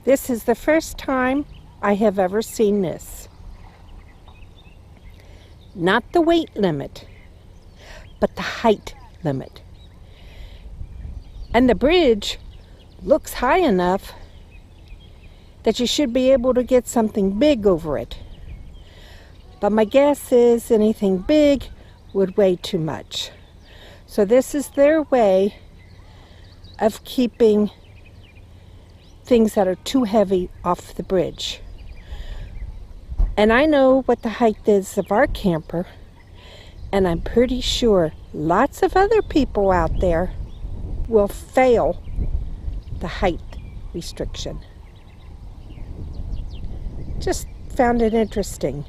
This is the first time I have ever seen this. Not the weight limit, but the height limit. And the bridge looks high enough that you should be able to get something big over it. But my guess is anything big would weigh too much. So this is their way of keeping things that are too heavy off the bridge. And I know what the height is of our camper, and I'm pretty sure lots of other people out there will fail the height restriction. Just found it interesting.